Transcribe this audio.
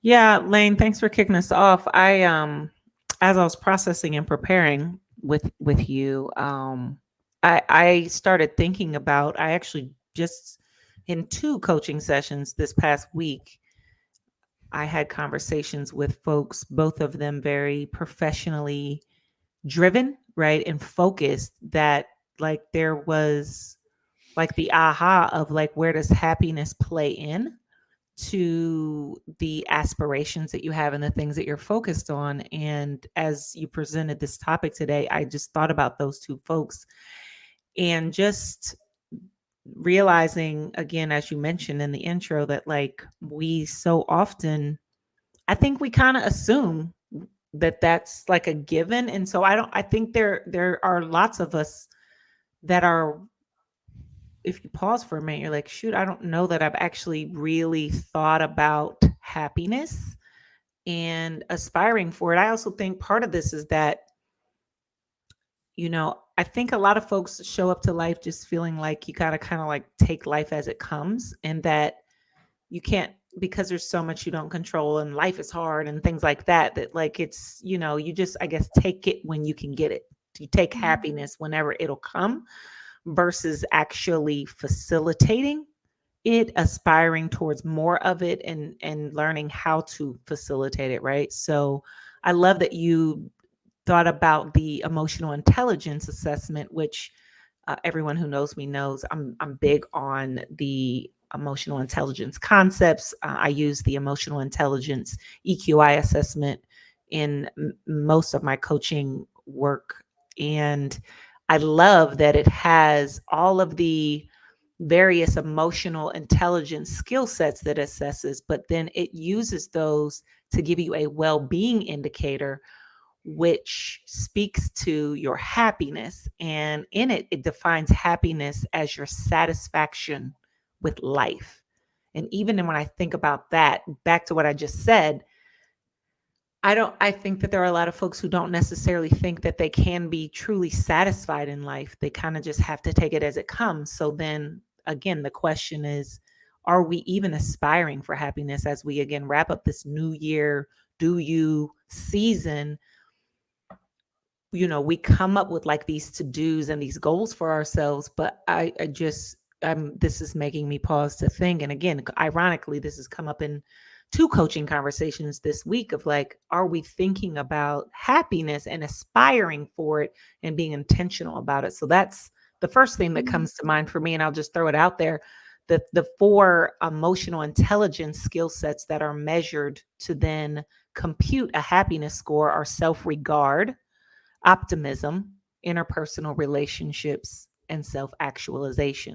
Yeah, Lane, thanks for kicking us off. As I was processing and preparing with you, I started thinking about I actually just in two coaching sessions this past week, I had conversations with folks, both of them very professionally driven, right, and focused that like there was like the aha of like where does happiness play in to the aspirations that you have and the things that you're focused on. And as you presented this topic today, I just thought about those two folks and just realizing, again, as you mentioned in the intro, that like we so often, I think we kind of assume that that's like a given. And so I think there are lots of us that are, if you pause for a minute, you're like, shoot, I don't know that I've actually really thought about happiness and aspiring for it. I also think part of this is that, I think a lot of folks show up to life just feeling like you got to kind of like take life as it comes and that you can't, because there's so much you don't control and life is hard and things like that, that like it's, you just, I guess, take it when you can get it. You take Mhm. happiness whenever it'll come versus actually facilitating it, aspiring towards more of it and learning how to facilitate it, right? So I love that you thought about the emotional intelligence assessment, which everyone who knows me knows I'm big on the emotional intelligence concepts. I use the emotional intelligence EQI assessment in most of my coaching work, and I love that it has all of the various emotional intelligence skill sets that it assesses, but then it uses those to give you a well-being indicator which speaks to your happiness. And in it, it defines happiness as your satisfaction with life. And even when I think about that, back to what I just said, I think that there are a lot of folks who don't necessarily think that they can be truly satisfied in life. They kind of just have to take it as it comes. So then again, the question is, are we even aspiring for happiness as we again wrap up this new year, do you season? We come up with like these to-dos and these goals for ourselves, but I just this is making me pause to think. And again, ironically, this has come up in two coaching conversations this week of like, are we thinking about happiness and aspiring for it and being intentional about it? So that's the first thing that Mhm. comes to mind for me. And I'll just throw it out there. The four emotional intelligence skill sets that are measured to then compute a happiness score are self-regard, optimism, interpersonal relationships, and self actualization.